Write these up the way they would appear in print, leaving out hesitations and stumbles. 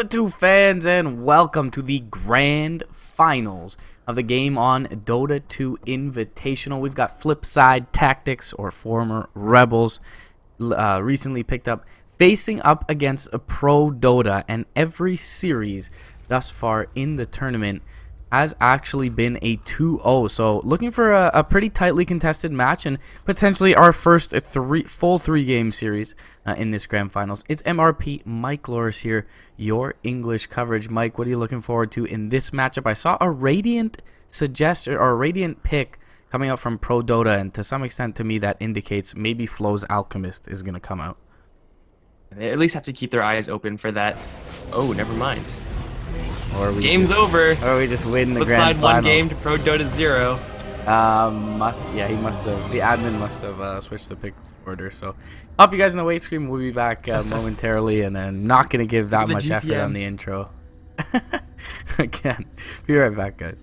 Dota2 fans, and welcome to the grand finals of the game on Dota2 Invitational. We've got FlipSid Tactics, or former Rebels, recently picked up, facing up against a Prodota, and every series thus far in the tournament has actually been a 2-0. So looking for a pretty tightly contested match and potentially our first full three-game series in this grand finals. It's MRP Mike Loris here, your English coverage. Mike, what are you looking forward to in this matchup? I saw a Radiant suggestion or a Radiant pick coming out from Prodota, and to some extent to me that indicates maybe Flo's Alchemist is going to come out. They at least have to keep their eyes open for that. Oh, never mind. Or Game's over. Or we just win the FlipSid grand finals. 1 game to Prodota 0. He must have. The admin must have switched the pick order. So, hope you guys in the wait screen. We'll be back momentarily, and then not gonna give that much effort on the intro. Again, be right back, guys.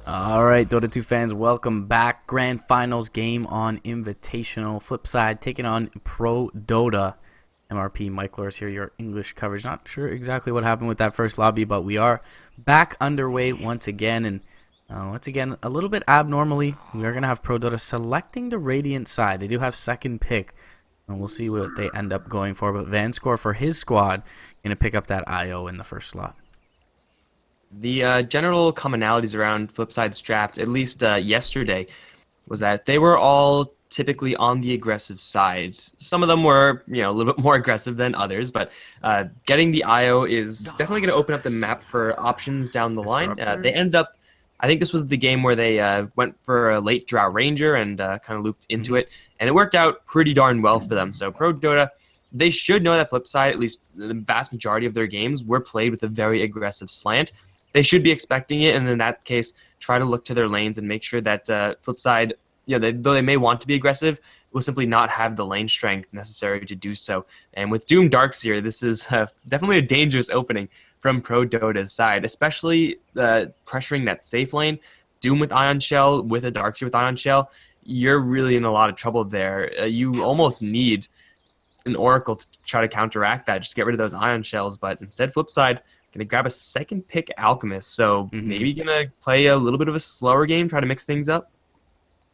Alright, Dota 2 fans, welcome back. Grand Finals game on Invitational. FlipSid taking on Prodota. MRP, Mike Loris here, your English coverage. Not sure exactly what happened with that first lobby, but we are back underway once again. And once again, a little bit abnormally, we are going to have Prodota selecting the Radiant side. They do have second pick, and we'll see what they end up going for. But Vanscore for his squad, going to pick up that IO in the first slot. The general commonalities around FlipSid's draft, at least yesterday, was that they were all typically on the aggressive side. Some of them were, a little bit more aggressive than others, but getting the IO is definitely going to open up the map for options down the line. They ended up, I think this was the game where they went for a late draw Ranger and kind of looped into it, and it worked out pretty darn well for them. So Prodota, they should know that FlipSid, at least the vast majority of their games, were played with a very aggressive slant. They should be expecting it, and in that case, try to look to their lanes and make sure that FlipSid, though they may want to be aggressive, will simply not have the lane strength necessary to do so. And with Doom Darkseer, this is definitely a dangerous opening from Prodota's side, especially pressuring that safe lane. Doom with Ion Shell, with a Darkseer with Ion Shell, you're really in a lot of trouble there. You almost need an Oracle to try to counteract that, just get rid of those Ion Shells, but instead FlipSid going to grab a second pick Alchemist, so maybe going to play a little bit of a slower game, try to mix things up.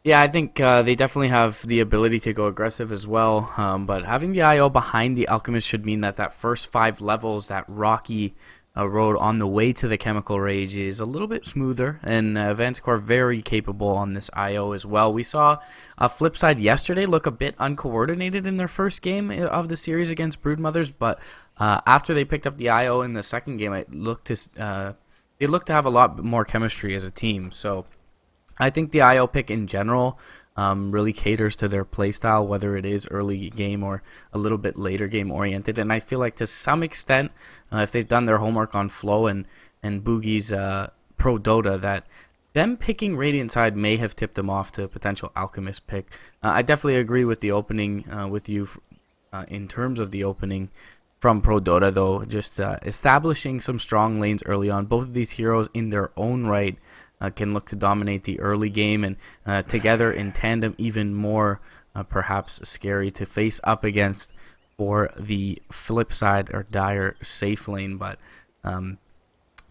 Yeah, I think they definitely have the ability to go aggressive as well, but having the IO behind the Alchemist should mean that that first 5 levels, that rocky road on the way to the Chemical Rage is a little bit smoother, and Vanscore very capable on this IO as well. We saw FlipSid yesterday look a bit uncoordinated in their first game of the series against Broodmothers, but after they picked up the IO in the second game, they looked to have a lot more chemistry as a team. So I think the IO pick in general really caters to their playstyle, whether it is early game or a little bit later game oriented. And I feel like to some extent, if they've done their homework on Flo and Boogie's Prodota, that them picking Radiant side may have tipped them off to a potential Alchemist pick. I definitely agree with the opening with you in terms of the opening from Prodota, though. Just establishing some strong lanes early on. Both of these heroes in their own right can look to dominate the early game, and together in tandem even more perhaps scary to face up against for the FlipSid or Dire safe lane. But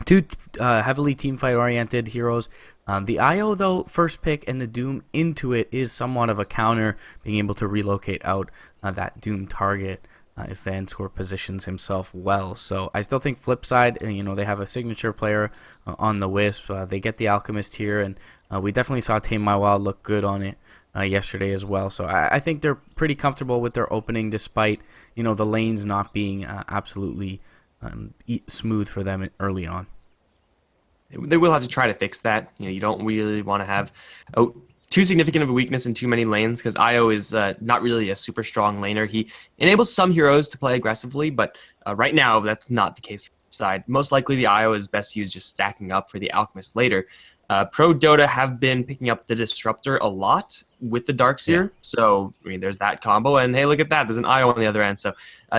two heavily teamfight oriented heroes. The IO, though, first pick, and the Doom into it is somewhat of a counter, being able to relocate out that Doom target if Vanscore positions himself well. So I still think FlipSid, they have a signature player on the Wisp. They get the Alchemist here, and we definitely saw Tame My Wild look good on it yesterday as well. So I think they're pretty comfortable with their opening, despite the lanes not being absolutely smooth for them early on. They will have to try to fix that. You don't really want to have too significant of a weakness in too many lanes, because IO is not really a super strong laner. He enables some heroes to play aggressively, but right now that's not the case for side. Most likely the IO is best used just stacking up for the Alchemist later. Prodota have been picking up the Disruptor a lot with the Darkseer, so there's that combo, and hey, look at that, there's an IO on the other end. So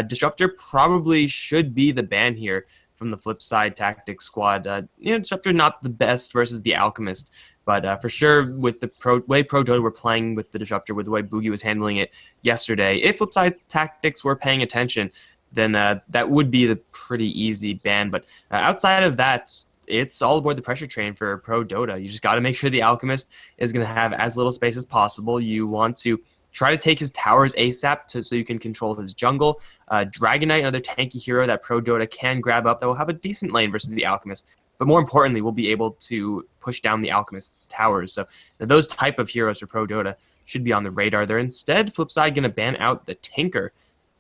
Disruptor probably should be the ban here from the FlipSid Tactics squad. Disruptor not the best versus the Alchemist, but for sure, with the way Prodota were playing with the Disruptor, with the way Boogie was handling it yesterday, if FlipSid Tactics were paying attention, then that would be the pretty easy ban. But outside of that, it's all aboard the pressure train for Prodota. You just got to make sure the Alchemist is going to have as little space as possible. You want to try to take his towers ASAP so you can control his jungle. Dragonite, another tanky hero that Prodota can grab up that will have a decent lane versus the Alchemist. But more importantly, we'll be able to push down the Alchemist's towers. So those type of heroes for Prodota should be on the radar. They're instead FlipSid going to ban out the Tinker,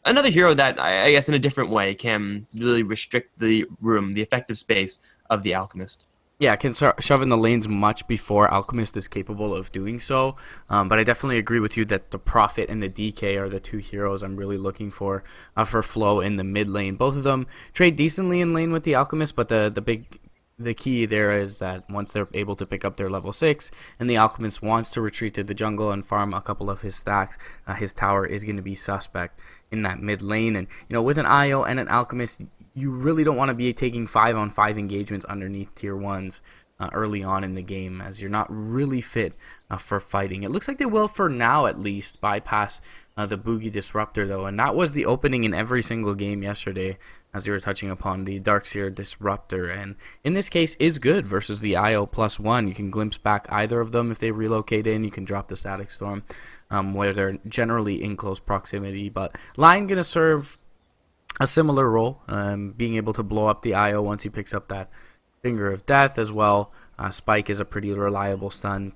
another hero that I guess in a different way can really restrict the room, the effective space of the Alchemist. Yeah, can start shoving the lanes much before Alchemist is capable of doing so. But I definitely agree with you that the Prophet and the DK are the two heroes I'm really looking for Flo in the mid lane. Both of them trade decently in lane with the Alchemist, but the key there is that once they're able to pick up their level 6 and the Alchemist wants to retreat to the jungle and farm a couple of his stacks, his tower is going to be suspect in that mid lane. And with an IO and an Alchemist, you really don't want to be taking 5-on-5 engagements underneath tier 1s early on in the game, as you're not really fit for fighting. It looks like they will, for now at least, bypass the Boogie Disruptor, though, and that was the opening in every single game yesterday, as you were touching upon. The Darkseer Disruptor, and in this case is good versus the IO +1. You can glimpse back either of them if they relocate in. You can drop the Static Storm, where they're generally in close proximity, but Lion gonna serve a similar role, being able to blow up the IO once he picks up that Finger of Death as well. Spike is a pretty reliable stun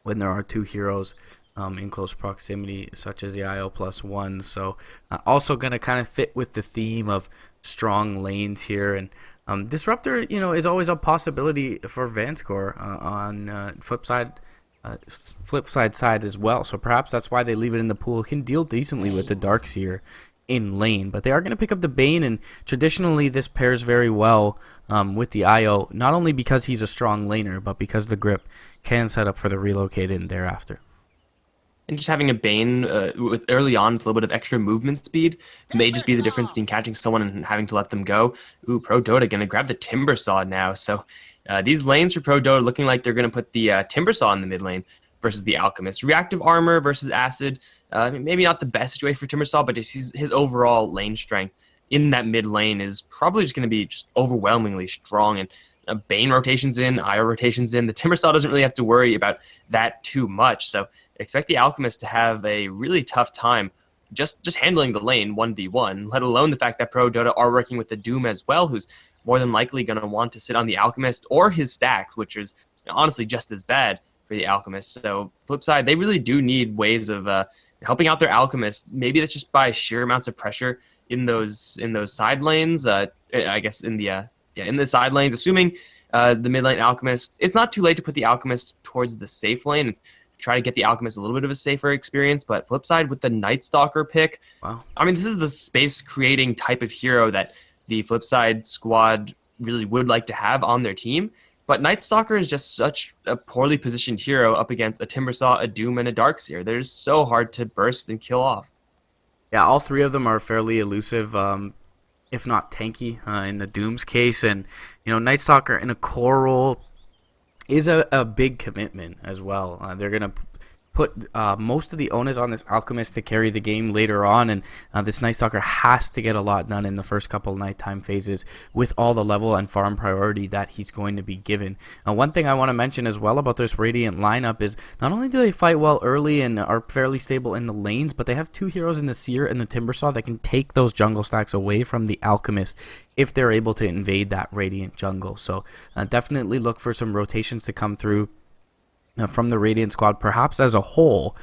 when there are two heroes in close proximity, such as the IO +1. So also going to kind of fit with the theme of strong lanes here. And Disruptor, is always a possibility for Vanscore on FlipSide side as well. So perhaps that's why they leave it in the pool. It can deal decently with the Darkseer in lane, but they are going to pick up the Bane, and traditionally this pairs very well with the IO, not only because he's a strong laner, but because the grip can set up for the relocate in thereafter. And just having a Bane with early on with a little bit of extra movement speed may just be the difference between catching someone and having to let them go. Ooh, Prodota going to grab the Timbersaw now. So these lanes for Prodota looking like they're going to put the Timbersaw in the mid lane versus the Alchemist. Reactive armor versus acid. Maybe not the best situation for Timbersaw, but just his overall lane strength in that mid lane is probably just going to be just overwhelmingly strong. And Bane rotations in, IO rotations in. The Timbersaw doesn't really have to worry about that too much. So expect the Alchemist to have a really tough time just handling the lane 1v1, let alone the fact that Prodota are working with the Doom as well, who's more than likely going to want to sit on the Alchemist or his stacks, which is honestly just as bad for the Alchemist. So flip side, they really do need ways of helping out their Alchemist. Maybe that's just by sheer amounts of pressure in those side lanes. I guess in the side lanes, assuming the mid lane Alchemist, it's not too late to put the Alchemist towards the safe lane and try to get the Alchemist a little bit of a safer experience. But flip side, with the Night Stalker pick, wow. I mean, this is the space creating type of hero that the flip side squad really would like to have on their team. But Night Stalker is just such a poorly positioned hero up against a Timbersaw, a Doom, and a Darkseer. They're just so hard to burst and kill off. Yeah, all three of them are fairly elusive, if not tanky, in the Doom's case. And, Night Stalker in a core role is a big commitment as well. They're going to put most of the onus on this Alchemist to carry the game later on, and this Night Stalker has to get a lot done in the first couple of nighttime phases with all the level and farm priority that he's going to be given. One thing I want to mention as well about this Radiant lineup is not only do they fight well early and are fairly stable in the lanes, but they have two heroes in the Seer and the Timbersaw that can take those jungle stacks away from the Alchemist if they're able to invade that Radiant jungle. So definitely look for some rotations to come through from the Radiant squad, perhaps as a whole,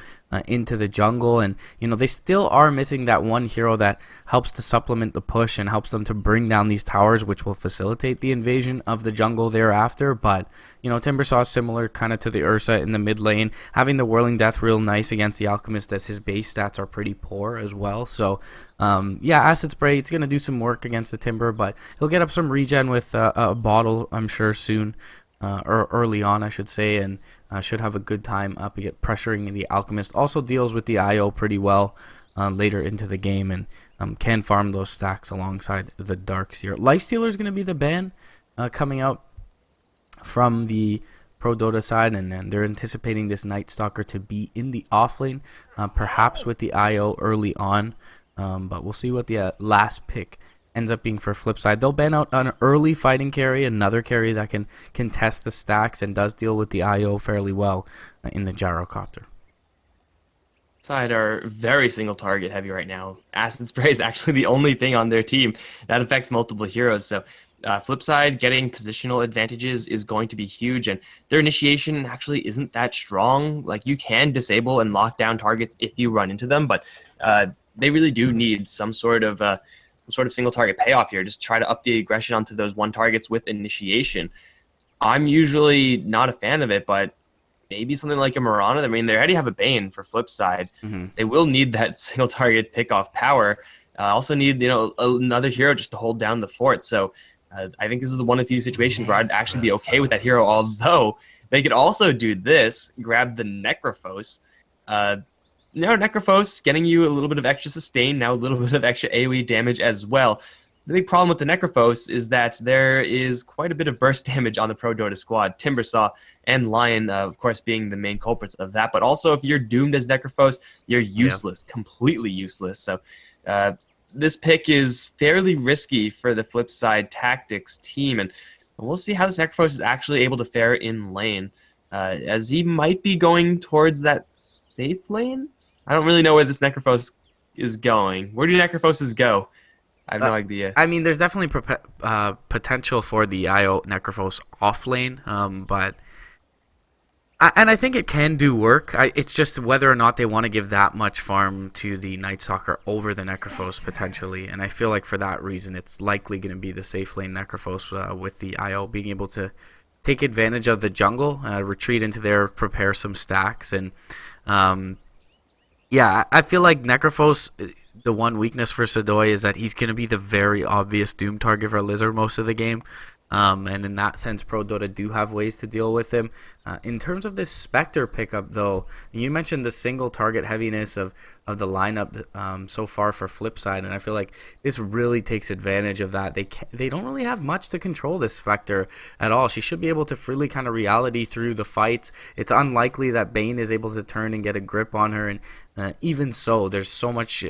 into the jungle. And they still are missing that one hero that helps to supplement the push and helps them to bring down these towers, which will facilitate the invasion of the jungle thereafter. But Timbersaw is similar kind of to the Ursa in the mid lane, having the Whirling Death real nice against the Alchemist, as his base stats are pretty poor as well. So Acid Spray, it's going to do some work against the Timber, but he'll get up some regen with a bottle, I'm sure, soon. Or early on, I should say, and should have a good time up against pressuring the Alchemist. Also deals with the IO pretty well later into the game, and can farm those stacks alongside the Darkseer. Lifestealer is going to be the ban coming out from the Prodota side, and they're anticipating this Night Stalker to be in the off lane, perhaps with the IO early on, but we'll see what the last pick ends up being for flip side. They'll ban out an early fighting carry, another carry that can contest the stacks and does deal with the IO fairly well in the Gyrocopter. Side are very single target heavy right now. Acid Spray is actually the only thing on their team that affects multiple heroes. So flip side, getting positional advantages is going to be huge, and their initiation actually isn't that strong. Like, you can disable and lock down targets if you run into them, but they really do need some sort of single target payoff here. Just try to up the aggression onto those one targets with initiation. I'm usually not a fan of it, but maybe something like a Mirana. I mean, they already have a Bane for flip side. They will need that single target pick off power. Also need another hero just to hold down the fort. So I think this is the one of few situations where I'd actually be okay with that hero. Although they could also do this, grab the Necrophos. Necrophos getting you a little bit of extra sustain, now a little bit of extra AoE damage as well. the big problem with the Necrophos is that there is quite a bit of burst damage on the Pro Dota squad. Timbersaw and Lion, of course, being the main culprits of that. But also, if you're doomed as Necrophos, you're useless, completely useless. So this pick is fairly risky for the FlipSid Tactics team, and we'll see how this Necrophos is actually able to fare in lane, as he might be going towards that safe lane. I don't really know where this Necrophos is going. Where do Necrophoses go? I have no idea. I mean, there's definitely potential for the IO Necrophos off lane, but I think it can do work. It's just whether or not they want to give that much farm to the Night Stalker over the Necrophos potentially, and I feel like for that reason, it's likely going to be the safe lane Necrophos with the IO being able to take advantage of the jungle, retreat into there, prepare some stacks, and yeah, I feel like Necrophos, the one weakness for Sadoy is that he's going to be the very obvious doom target for Lizard most of the game. And in that sense, Pro Dota do have ways to deal with him. In terms of this Spectre pickup, though, you mentioned the single target heaviness of the lineup so far for FlipSid, and I feel like this really takes advantage of that. They don't really have much to control this Spectre at all. She should be able to freely kind of reality through the fights. It's unlikely that Bane is able to turn and get a grip on her, and even so, there's so much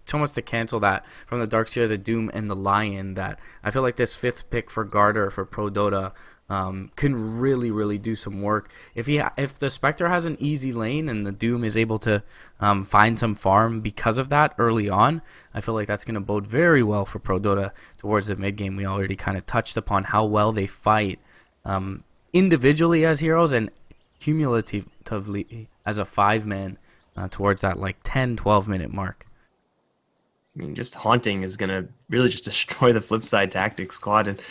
so much to cancel that from the Darkseer, the Doom, and the Lion that I feel like this fifth pick for Garter for Pro Dota can really do some work. If the Spectre has an easy lane and the Doom is able to find some farm because of that early on, I feel like that's going to bode very well for Pro Dota towards the mid game. We already kind of touched upon how well they fight individually as heroes and cumulatively as a 5-man towards that like 10-12 minute mark. I mean, just Haunting is going to really just destroy the FlipSid Tactics squad. And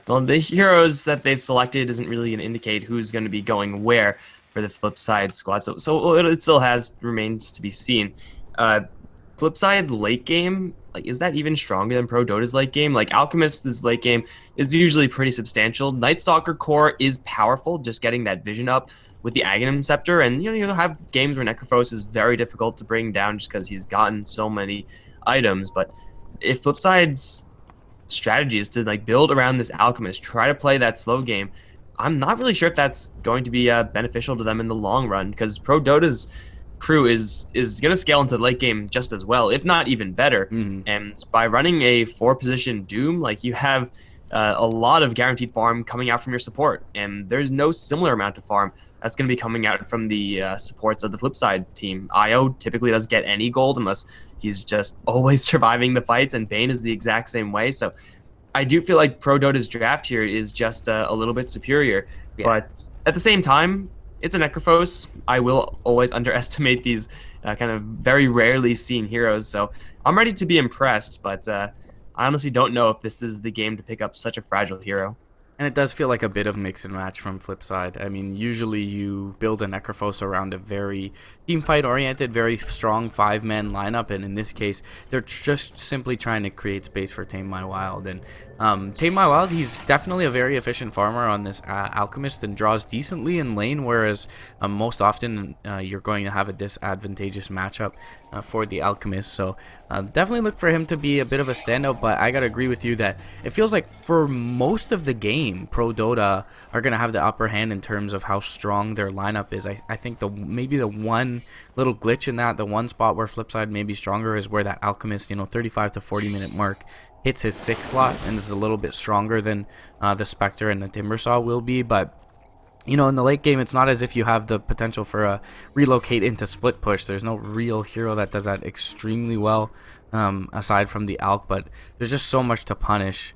well, the heroes that they've selected isn't really going to indicate who's going to be going where for the FlipSid squad. So it still remains to be seen. FlipSid late game, like, is that even stronger than Pro Dota's late game? Like, Alchemist's late game is usually pretty substantial. Night Stalker core is powerful, just getting that vision up with the Aghanim Scepter. And, you'll have games where Necrophos is very difficult to bring down just because he's gotten so many items. But if FlipSid's strategy is to like build around this Alchemist, try to play that slow game, I'm not really sure if that's going to be beneficial to them in the long run, because Pro Dota's crew is going to scale into the late game just as well, if not even better. And by running a 4-position Doom, like, you have a lot of guaranteed farm coming out from your support, and there's no similar amount of farm that's going to be coming out from the supports of the FlipSid team. IO typically doesn't get any gold unless he's just always surviving the fights, and Bane is the exact same way. So I do feel like Pro Dota's draft here is just a little bit superior. Yeah. But at the same time, it's a Necrophos. I will always underestimate these kind of very rarely seen heroes. So I'm ready to be impressed, but I honestly don't know if this is the game to pick up such a fragile hero. And it does feel like a bit of mix and match from FlipSid. I mean, usually you build a Necrophos around a very teamfight oriented, very strong 5-man lineup, and in this case, they're just simply trying to create space for Tame My Wild. And Tame My Wild, he's definitely a very efficient farmer on this Alchemist and draws decently in lane, whereas most often you're going to have a disadvantageous matchup for the Alchemist. So definitely look for him to be a bit of a standout, but I gotta agree with you that it feels like for most of the game, Pro Dota are gonna have the upper hand in terms of how strong their lineup is. I think maybe the one little glitch in that, the one spot where FlipSid may be stronger is where that Alchemist, 35 to 40 minute mark hits his 6 slot and is a little bit stronger than the Spectre and the Timbersaw will be. But in the late game, it's not as if you have the potential for a relocate into split push. There's no real hero that does that extremely well, aside from the Alch, but there's just so much to punish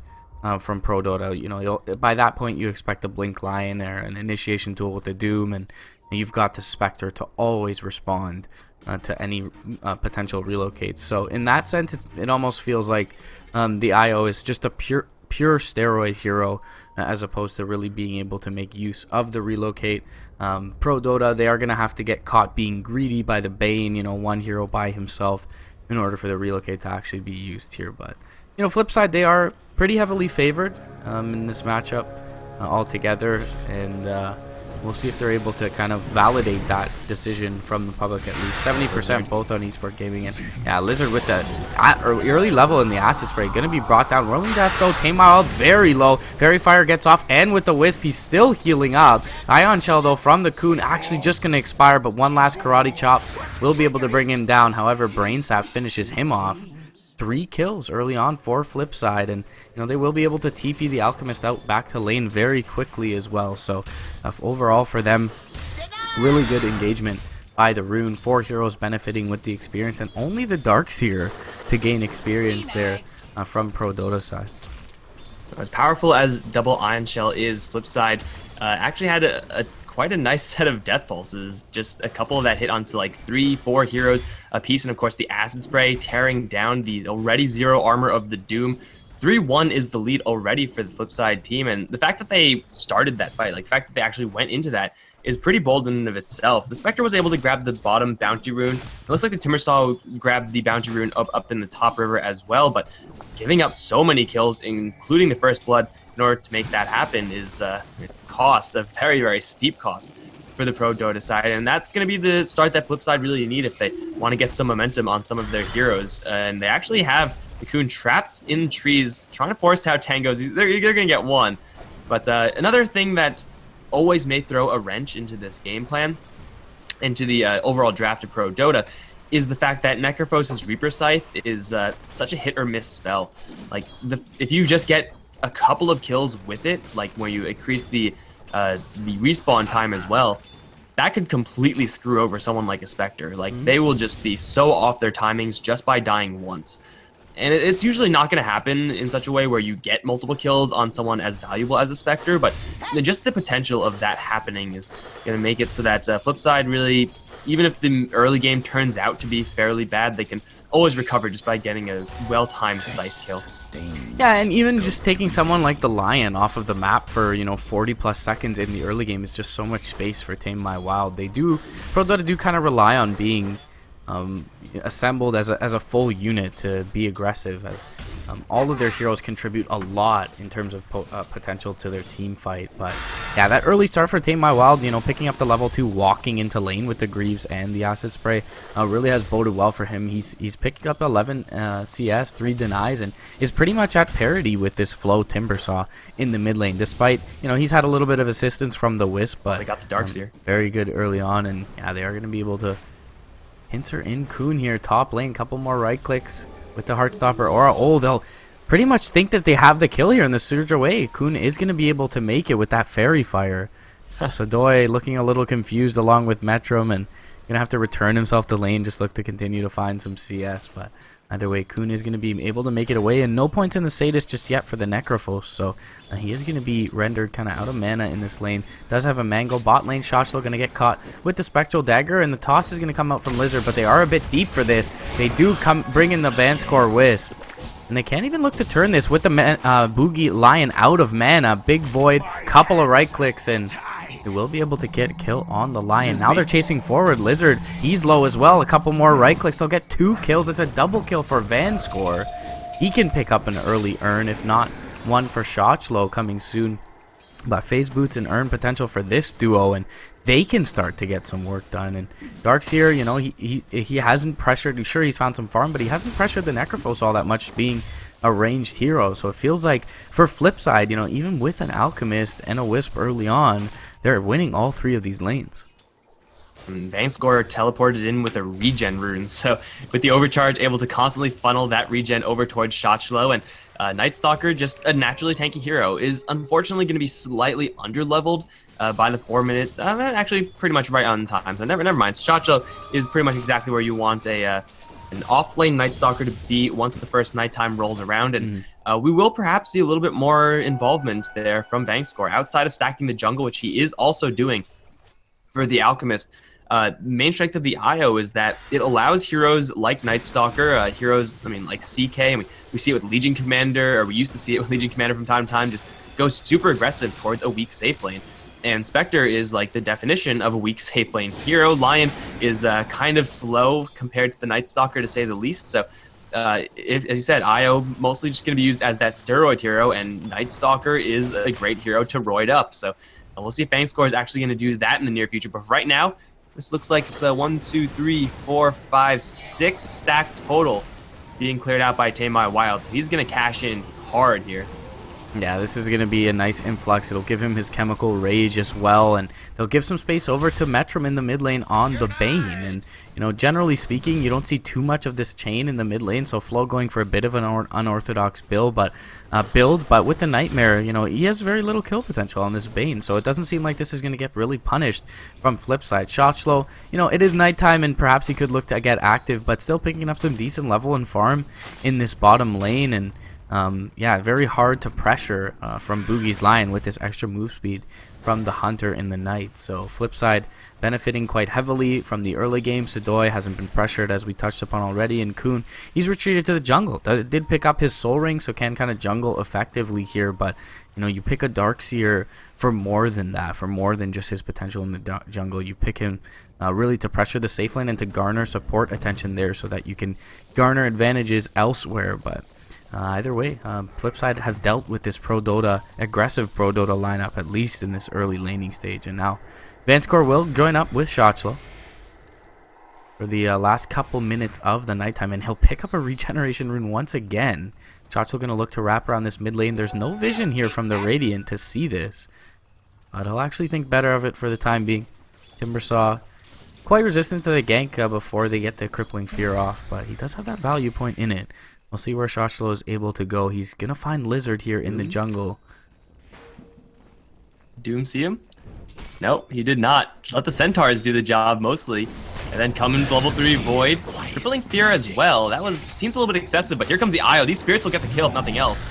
from Pro Dota. By that point, you expect a Blink Lion or an initiation tool with the Doom, and you've got the Spectre to always respond to any potential relocates. So in that sense, it almost feels like the IO is just a pure steroid hero, as opposed to really being able to make use of the relocate. Pro Dota, they are going to have to get caught being greedy by the Bane, one hero by himself, in order for the relocate to actually be used here. But FlipSid, they are pretty heavily favored in this matchup altogether, and we'll see if they're able to kind of validate that decision from the public at least. 70% both on Esport Gaming. And yeah, Lizard with the early level in the acid spray going to be brought down. Rolling death though, Tame Wild very low. Fairy Fire gets off, and with the Wisp, he's still healing up. Ion Shell though from the Coon actually just going to expire, but one last Karate Chop will be able to bring him down. However, Brain Sap finishes him off. 3 kills early on for FlipSid, and they will be able to TP the Alchemist out back to lane very quickly as well. So overall for them, really good engagement by the Rune. 4 heroes benefiting with the experience, and only the Darkseer to gain experience there from Prodota side. As powerful as double Ion Shell is, FlipSid actually had quite a nice set of death pulses. Just a couple of that hit onto like 3-4 heroes a piece, and of course the acid spray tearing down the already 0 armor of the Doom. 3-1 is the lead already for the FlipSid team, and the fact that they started that fight, like the fact that they actually went into that, is pretty bold in and of itself. The Spectre was able to grab the bottom bounty rune. It looks like the Timbersaw grabbed the bounty rune up in the top river as well, but giving up so many kills, including the first blood, in order to make that happen is a very, very steep cost for the Prodota side, and that's going to be the start that FlipSid really need if they want to get some momentum on some of their heroes. And they actually have the Coon trapped in trees, trying to force out tangos. They're going to get one. But another thing that always may throw a wrench into this game plan, into the overall draft of Prodota, is the fact that Necrophos' Reaper Scythe is such a hit or miss spell. Like, if you just get a couple of kills with it, like where you increase the respawn time as well, that could completely screw over someone like a Spectre. Like, they will just be so off their timings just by dying once. And it's usually not going to happen in such a way where you get multiple kills on someone as valuable as a Spectre, but just the potential of that happening is going to make it so that FlipSid really, even if the early game turns out to be fairly bad, they can always recover just by getting a well-timed scythe kill. Yeah, and even just taking someone like the Lion off of the map for 40+ seconds in the early game is just so much space for Tame My Wild. Prodota do kind of rely on being assembled as a full unit to be aggressive, as all of their heroes contribute a lot in terms of potential to their team fight. But yeah, that early start for Tame My Wild, picking up the level 2, walking into lane with the Greaves and the Acid Spray, really has boded well for him. He's picking up 11 CS, 3 denies, and is pretty much at parity with this Flow Timbersaw in the mid lane, despite he's had a little bit of assistance from the Wisp, but they got the Darkseer very good early on. And yeah, they are going to be able to pincer in Coon here, top lane. Couple more right clicks with the Heartstopper Aura. Oh, they'll pretty much think that they have the kill here in the Surge away. Coon is going to be able to make it with that Fairy Fire. Sadoy looking a little confused along with Metrum, and going to have to return himself to lane, just look to continue to find some CS. But either way, Coon is going to be able to make it away, and no points in the Sadist just yet for the Necrophos, so he is going to be rendered kind of out of mana in this lane. Does have a Mango. Bot lane, Shoshlo going to get caught with the Spectral Dagger, and the toss is going to come out from Lizard, but they are a bit deep for this. They do bring in the Vanscore Wisp, and they can't even look to turn this with the Boogie Lion out of mana. Big Void, couple of right clicks, and they will be able to get a kill on the Lion. Now they're chasing forward. Lizard, he's low as well. A couple more right clicks. They'll get 2 kills. It's a double kill for Vanscore. He can pick up an early Urn, if not one for Shochlo coming soon. But Phase Boots and Urn potential for this duo, and they can start to get some work done. And Darkseer, he hasn't pressured. Sure, he's found some farm, but he hasn't pressured the Necrophos all that much, being a ranged hero. So it feels like for FlipSid, even with an Alchemist and a Wisp early on, they're winning all 3 of these lanes. Vanscore teleported in with a regen rune, so with the overcharge, able to constantly funnel that regen over towards Shochlo. And Night Stalker, just a naturally tanky hero, is unfortunately going to be slightly underleveled by the 4 minutes. Actually, pretty much right on time. So never mind. Shochlo is pretty much exactly where you want an off-lane Night Stalker to be once the first nighttime rolls around, and we will perhaps see a little bit more involvement there from Vanscore outside of stacking the jungle, which he is also doing for the Alchemist. Main strength of the IO is that it allows heroes like Night Stalker, heroes, like CK, and we see it with Legion Commander, or we used to see it with Legion Commander from time to time, just go super aggressive towards a weak safe lane. And Spectre is like the definition of a weak safe lane hero. Lion is kind of slow compared to the Night Stalker, to say the least. So, as you said, IO mostly just going to be used as that steroid hero, and Night Stalker is a great hero to roid up. So, We'll see if Bankscore is actually going to do that in the near future. But right now, this looks like it's a 1, 2, 3, 4, 5, 6 stack total being cleared out by Tamai Wild. So he's going to cash in hard here. Yeah, this is going to be a nice influx. It'll give him his chemical rage as well, and they'll give some space over to Metrum in the mid lane on the Bane. And, you know, generally speaking, you don't see too much of this chain in the mid lane, so Flo going for a bit of an unorthodox build, but with the Nightmare, you know, he has very little kill potential on this Bane, so it doesn't seem like this is going to get really punished from FlipSid. Shotslow, you know, it is nighttime, and perhaps he could look to get active, but still picking up some decent level and farm in this bottom lane, and yeah, very hard to pressure from Boogie's line with this extra move speed from the Hunter in the night. So FlipSid benefiting quite heavily from the early game. Sidoi hasn't been pressured, as we touched upon already, and Kuhn, he's retreated to the jungle. Did pick up his soul ring, so can kind of jungle effectively here, but you know, you pick a Darkseer for more than that, for more than just his potential in the jungle. You pick him really to pressure the safe lane and to garner support attention there so that you can garner advantages elsewhere. But either way, FlipSid have dealt with this Prodota, aggressive Prodota lineup, at least in this early laning stage. And now Vanscore will join up with Shotslow for the last couple minutes of the nighttime, and he'll pick up a regeneration rune once again. Shotslow going to look to wrap around this mid lane. There's no vision here from the Radiant to see this, but he'll actually think better of it for the time being. Timbersaw quite resistant to the gank before they get the crippling fear off, but he does have that value point in it. We'll see where Shotslow is able to go. He's going to find Lizard here in the jungle. Doom see him? Nope, he did not. Let the Centaurs do the job mostly. And then come in level 3 Void. Crippling Fear as well. That seems a little bit excessive, but here comes the IO. These spirits will get the kill if nothing else.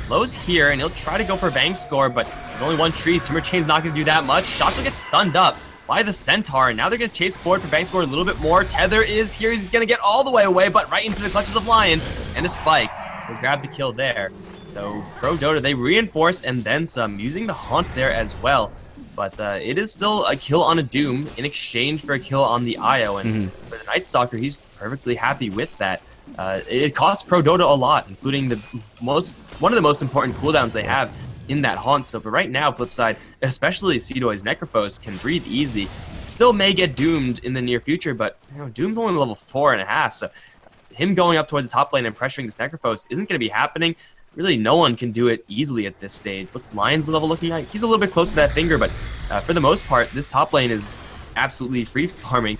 Lowe's here, and he'll try to go for Bankscore, but there's only one tree. Timber Chain's not going to do that much. Shotslow gets stunned up by the Centaur, and now they're going to chase forward for Bankscore a little bit more. Tether is here. He's going to get all the way away, but right into the clutches of Lion, and a spike will grab the kill there. So Prodota, they reinforce and then some, using the Haunt there as well. But it is still a kill on a Doom in exchange for a kill on the IO, and for the Night Stalker, he's perfectly happy with that. It costs Prodota a lot, including one of the most important cooldowns they have in that Haunt. So for right now, FlipSid, especially Sidoi's Necrophos, can breathe easy. Still may get doomed in the near future, but you know, Doom's only level 4.5, so him going up towards the top lane and pressuring this Necrophos isn't going to be happening. Really, no one can do it easily at this stage. What's Lion's level looking like? He's a little bit close to that finger, but for the most part, this top lane is absolutely free farming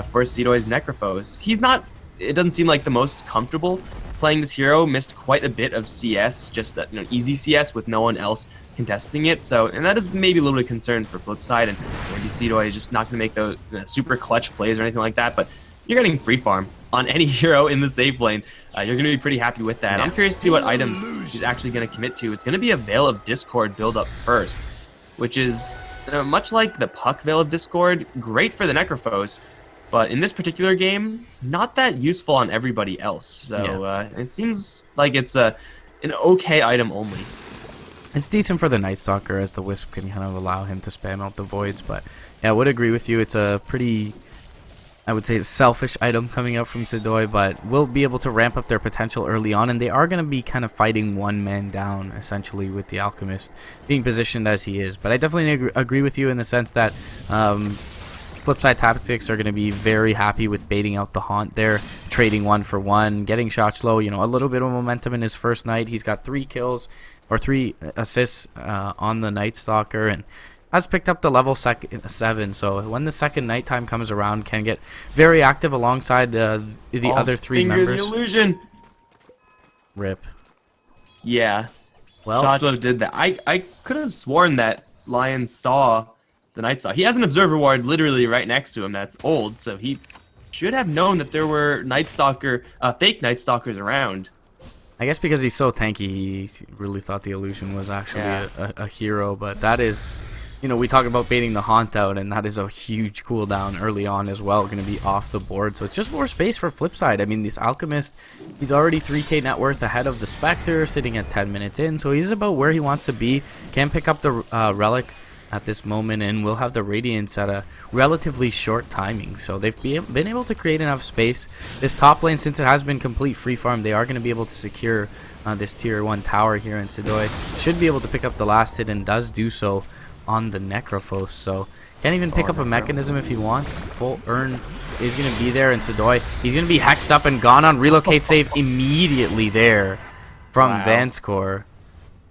for Sidoi's Necrophos. He's not, it doesn't seem like the most comfortable playing this hero. Missed quite a bit of CS, just that, you know, easy CS with no one else contesting it. So, and that is maybe a little bit of concern for FlipSid, and maybe Sidoi is just not going to make those super clutch plays or anything like that. But you're getting free farm on any hero in the safe lane. You're going to be pretty happy with that. I'm curious to see what items he's actually going to commit to. It's going to be a Veil of Discord build up first, which is much like the Puck Veil of Discord, great for the Necrophos, but in this particular game, not that useful on everybody else. So it seems like it's an okay item only. It's decent for the Night Stalker, as the Wisp can kind of allow him to spam out the voids, but yeah, I would agree with you. It's a pretty, I would say, selfish item coming out from Sidoi, but will be able to ramp up their potential early on, and they are going to be kind of fighting one man down, essentially, with the Alchemist being positioned as he is. But I definitely agree with you in the sense that FlipSid Tactics are going to be very happy with baiting out the Haunt there, trading 1 for 1, getting Shotslow, you know, a little bit of momentum in his first night. He's got 3 kills, or 3 assists on the Night Stalker, and has picked up the level 7, so when the second nighttime comes around, can get very active alongside the other 3 members. The illusion. Rip. Yeah. Well, Shotslow did that. I could have sworn that Lion saw the Night Stalker. He has an observer ward literally right next to him that's old, so he should have known that there were Night Stalker, fake Night Stalkers around. I guess because he's so tanky, he really thought the illusion was actually a hero, but that is, you know, we talk about baiting the Haunt out, and that is a huge cooldown early on as well, going to be off the board, so it's just more space for FlipSid. I mean, this Alchemist, he's already 3k net worth ahead of the Spectre, sitting at 10 minutes in, so he's about where he wants to be. Can pick up the Relic at this moment, and we'll have the Radiance at a relatively short timing, so they've been able to create enough space. This top lane, since it has been complete free farm, they are going to be able to secure this tier 1 tower here, and Sidoi should be able to pick up the last hit and does do so on the Necrophos, so can't even pick up a mechanism if he wants. Full Urn is going to be there, and Sadoy, he's going to be hexed up and gone on relocate save immediately there from Vanskor.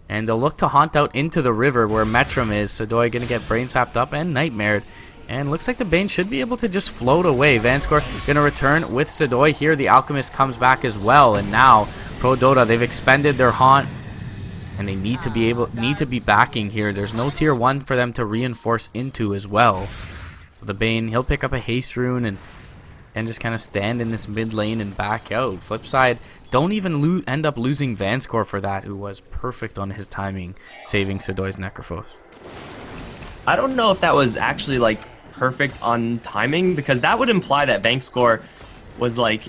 And they'll look to haunt out into the river where Metrum is. Sadoy going to get brain sapped up and nightmared. And looks like the Bane should be able to just float away. Vanskor going to return with Sadoy here. The Alchemist comes back as well. And now Prodota, they've expended their haunt. And they need to be backing here. There's no tier 1 for them to reinforce into as well. So the Bane, he'll pick up a haste rune and just kind of stand in this mid lane and back out. FlipSid, don't even end up losing Vanskor for that, who was perfect on his timing, saving Sadoy's Necrophos. I don't know if that was actually like perfect on timing, because that would imply that Vanskor was like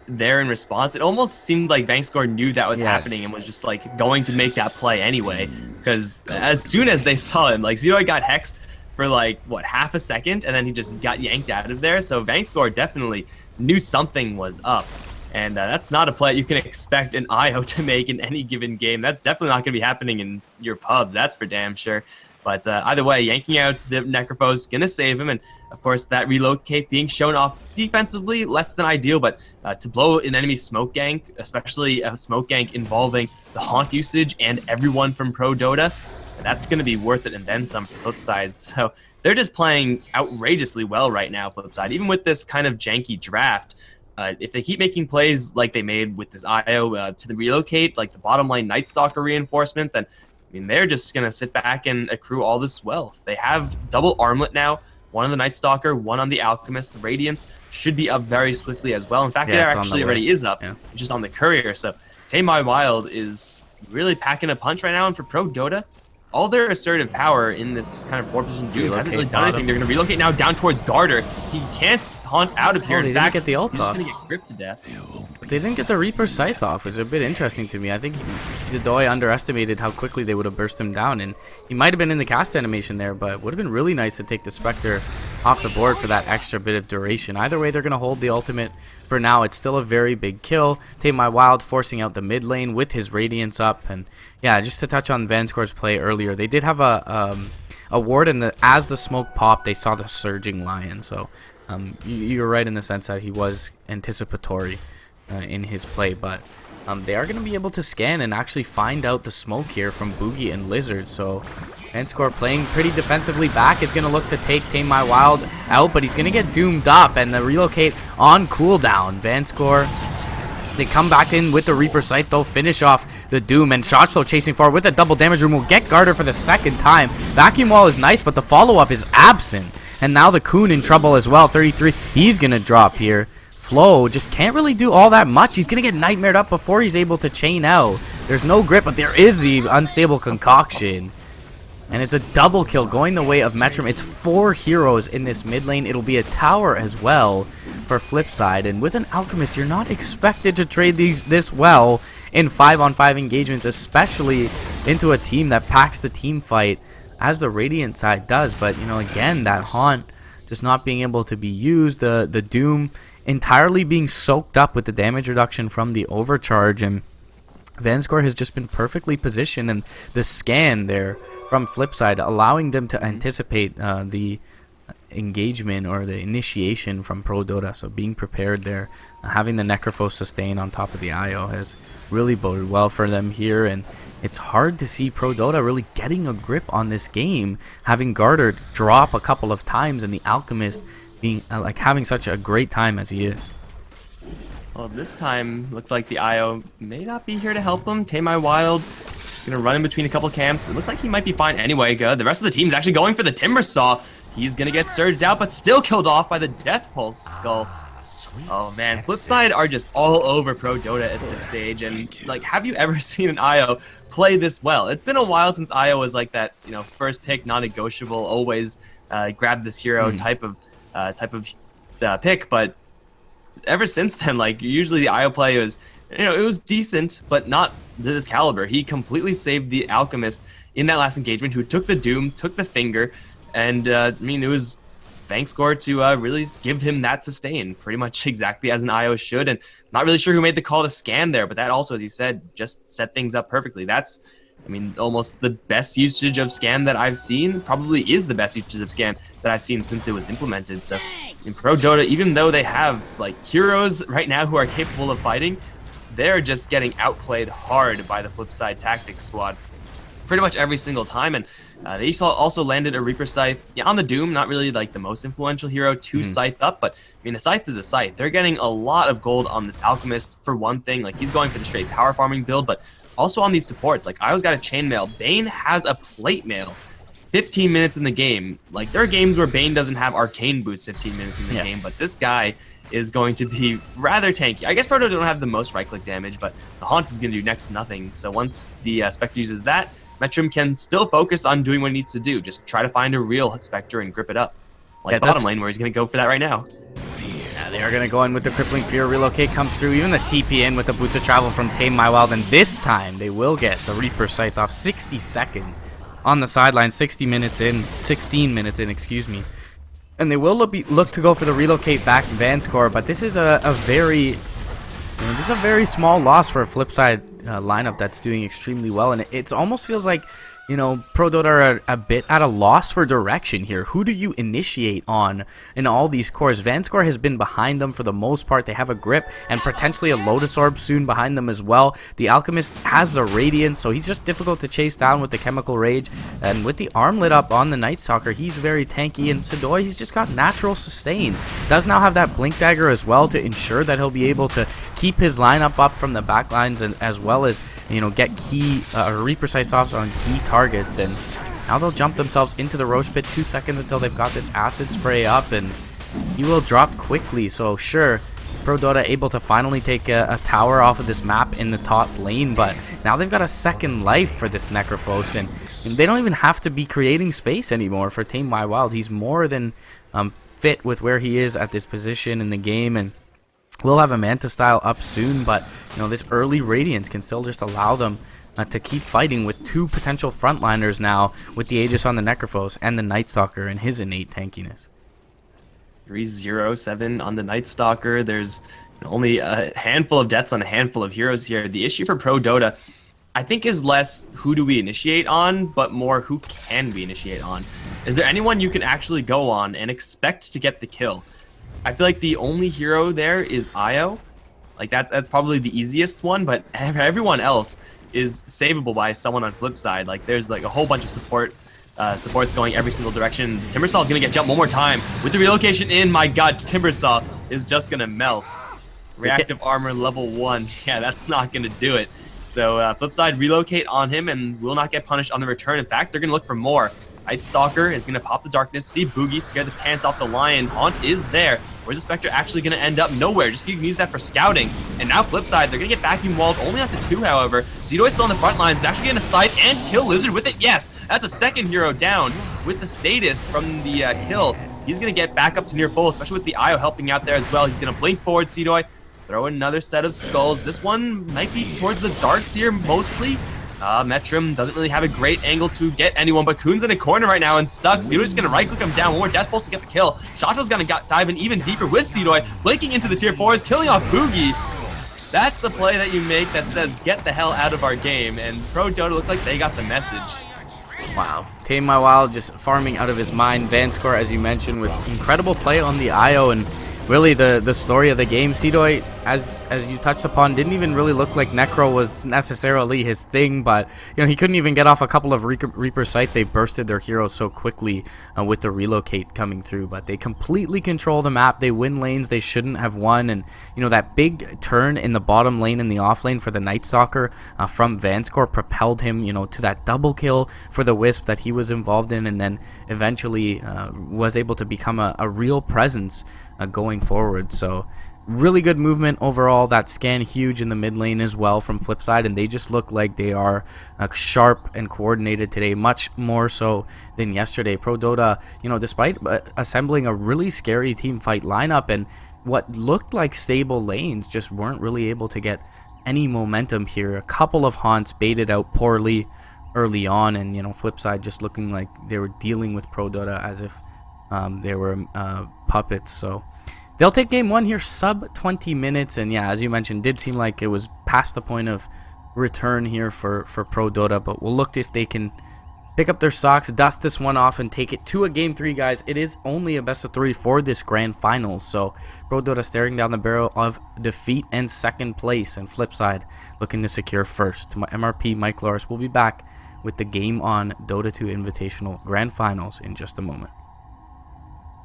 there in response. It almost seemed like Vanskor knew that was happening and was just like going to make that play anyway, because as soon as they saw him, like Sadoy got hexed for like what, half a second, and then he just got yanked out of there. So Vanskor definitely knew something was up, and that's not a play you can expect an IO to make in any given game. That's definitely not going to be happening in your pubs, that's for damn sure. But either way, yanking out the Necrophos gonna save him, and of course that relocate being shown off defensively, less than ideal, but to blow an enemy smoke gank, especially a smoke gank involving the haunt usage and everyone from Prodota, that's gonna be worth it and then some for FlipSid. So they're just playing outrageously well right now, FlipSid. Even with this kind of janky draft, if they keep making plays like they made with this IO to the relocate, like the bottom lane Night Stalker reinforcement, then I mean, they're just going to sit back and accrue all this wealth. They have double armlet now, one on the Night Stalker, one on the Alchemist. The Radiance should be up very swiftly as well. In fact, it actually already is up, just on the Courier. So Tame My Wild is really packing a punch right now. And for Prodota, all their assertive power in this kind of 4-position dude hasn't really done anything. They're going to relocate now down towards Garter. He can't haunt out of here. They didn't get the ult off. He's just going to get gripped to death. They didn't get the Reaper Scythe off, which is a bit interesting to me. I think Sadoy underestimated how quickly they would have burst him down, and he might have been in the cast animation there, but would have been really nice to take the Spectre off the board for that extra bit of duration. Either way, they're going to hold the ultimate for now. It's still a very big kill. Tame My Wild forcing out the mid lane with his Radiance up, and yeah, just to touch on Vanskor's play earlier, they did have a ward, and as the smoke popped, they saw the Surging Lion, so you're right in the sense that he was anticipatory in his play, but they are going to be able to scan and actually find out the smoke here from Boogie and Lizard. So Vanskor playing pretty defensively back is going to look to take Tame My Wild out, but he's going to get doomed up, and the relocate on cooldown. Vanskor, they come back in with the Reaper Scythe, though, finish off the Doom, and Shotchlow chasing forward with a double damage room will get Garter for the second time. Vacuum Wall is nice, but the follow-up is absent, and now the Coon in trouble as well. 33, he's going to drop here. Flo just can't really do all that much. He's going to get nightmared up before he's able to chain out. There's no grip, but there is the unstable concoction. And it's a double kill going the way of Metrum. It's 4 heroes in this mid lane. It'll be a tower as well for FlipSid. And with an Alchemist, you're not expected to trade this well in 5-on-5 engagements, especially into a team that packs the team fight as the Radiant side does. But, you know, again, that Haunt just not being able to be used. The Doom entirely being soaked up with the damage reduction from the overcharge, and Vanskor has just been perfectly positioned, and the scan there from FlipSid allowing them to anticipate the engagement or the initiation from Prodota. So being prepared there, having the Necrophos sustain on top of the IO has really boded well for them here, and it's hard to see Prodota really getting a grip on this game, having Garter drop a couple of times and the Alchemist being like having such a great time as he is. Well, this time looks like the IO may not be here to help him. Tame My Wild gonna run in between a couple camps. It looks like he might be fine anyway. Good. The rest of the team's actually going for the Timber Saw. He's gonna get surged out, but still killed off by the Death Pulse Skull. Oh man, FlipSid are just all over Prodota at this stage, and like, have you ever seen an IO play this well? It's been a while since IO was like that, you know, first pick, non-negotiable, always grab this hero type of pick. But ever since then, like, usually the IO play was, you know, it was decent, but not to this caliber. He completely saved the Alchemist in that last engagement, who took the Doom, took the Finger, and I mean, it was Vanskor to really give him that sustain, pretty much exactly as an IO should. And not really sure who made the call to scan there, but that also, as you said, just set things up perfectly. That's I mean, almost the best usage of scan that I've seen, probably is the best usage of scan that I've seen since it was implemented. So in Pro Dota, even though they have like heroes right now who are capable of fighting, they're just getting outplayed hard by the FlipSid Tactics squad pretty much every single time. And they also landed a Reaper Scythe on the Doom, not really like the most influential hero to Scythe up, but I mean, a Scythe is a Scythe. They're getting a lot of gold on this Alchemist for one thing. Like, he's going for the straight power farming build, but also on these supports. Like, Io's got a chainmail. Bane has a plate mail. 15 minutes in the game. Like, there are games where Bane doesn't have arcane boots 15 minutes in the game, but this guy is going to be rather tanky. I guess Proto don't have the most right-click damage, but the Haunt is going to do next to nothing. So once the Spectre uses that, Metrum can still focus on doing what he needs to do. Just try to find a real Spectre and grip it up. Like bottom lane, where he's going to go for that right now. Yeah, they are going to go in with the Crippling Fear. Relocate comes through. Even the TP in with the Boots of Travel from Tame My Wild. And this time, they will get the Reaper Scythe off 60 seconds on the sideline. 16 minutes in, excuse me. And they will look to go for the relocate back Van score, but this is a very small loss for a FlipSid lineup that's doing extremely well, and it almost feels like, you know, Pro Dota are a bit at a loss for direction here. Who do you initiate on in all these cores? Vanscore has been behind them for the most part. They have a grip and potentially a Lotus Orb soon behind them as well. The Alchemist has the Radiance, so he's just difficult to chase down with the Chemical Rage. And with the armlet up on the Night Stalker, he's very tanky. And Sidoi, he's just got natural sustain. Does now have that Blink Dagger as well to ensure that he'll be able to keep his lineup up from the back lines, and as well as, you know, get key Reaper Sights off on key targets. And now they'll jump themselves into the Roche Pit. 2 seconds until they've got this Acid Spray up, and he will drop quickly. So sure, Pro Dota able to finally take a tower off of this map in the top lane, but now they've got a second life for this Necrophos, and they don't even have to be creating space anymore for Tame My Wild. He's more than fit with where he is at this position in the game, and we'll have a Manta style up soon, but you know, this early Radiance can still just allow them to keep fighting with 2 potential frontliners now, with the Aegis on the Necrophos and the Night Stalker and his innate tankiness. 307 on the Night Stalker. There's only a handful of deaths on a handful of heroes here. The issue for Pro Dota, I think, is less who do we initiate on, but more who can we initiate on. Is there anyone you can actually go on and expect to get the kill? I feel like the only hero there is Io. Like, that's probably the easiest one, but everyone else is savable by someone on FlipSid. Like, there's like a whole bunch of supports going every single direction. Timbersaw is going to get jumped one more time. With the relocation in, my god, Timbersaw is just going to melt. Reactive armor level 1. Yeah, that's not going to do it. So FlipSid relocate on him and will not get punished on the return. In fact, they're going to look for more. Night Stalker is going to pop the darkness, see Boogie, scare the pants off the Lion. Haunt is there. Where's the Spectre actually going to end up? Nowhere. Just so you can use that for scouting. And now FlipSid, they're going to get vacuum walled only up to 2, however. Sidoi still on the front lines. He's actually going to scythe and kill Lizard with it. Yes, that's a second hero down with the Sadist from the kill. He's going to get back up to near full, especially with the Io helping out there as well. He's going to blink forward, Sidoi. Throw another set of skulls. This one might be towards the darks here, mostly. Metrum doesn't really have a great angle to get anyone, but Kuhn's in a corner right now and stuck. Sidoi's going to right-click him down. One more Death Pulse to get the kill. Shato's going to dive in even deeper with Sidoi, blinking into the tier 4s, killing off Boogie. That's the play that you make that says, get the hell out of our game, and Pro Dota looks like they got the message. Wow. Tame My Wild just farming out of his mind. Vanscore, as you mentioned, with incredible play on the Io, and really the story of the game. Sidoi, as you touched upon, didn't even really look like Necro was necessarily his thing, but you know, he couldn't even get off a couple of Reaper Sight. They bursted their heroes so quickly with the relocate coming through, but they completely control the map. They win lanes they shouldn't have won, and you know, that big turn in the bottom lane and the off lane for the Night Stalker from Vanscore propelled him, you know, to that double kill for the Wisp that he was involved in, and then eventually was able to become a real presence going forward. So really good movement overall. That scan huge in the mid lane as well from FlipSid, and they just look like they are sharp and coordinated today, much more so than yesterday. Pro Dota, you know, despite assembling a really scary team fight lineup and what looked like stable lanes, just weren't really able to get any momentum here. A couple of haunts baited out poorly early on, and you know, FlipSid just looking like they were dealing with Pro Dota as if they were puppets. So they'll take game 1 here, sub 20 minutes, and yeah, as you mentioned, did seem like it was past the point of return here for Prodota, but we'll look if they can pick up their socks, dust this one off, and take it to a game 3, guys. It is only a best of 3 for this grand finals, so Prodota staring down the barrel of defeat and second place, and FlipSid looking to secure first. My MRP Mike Loris will be back with the Game On Dota 2 Invitational Grand Finals in just a moment.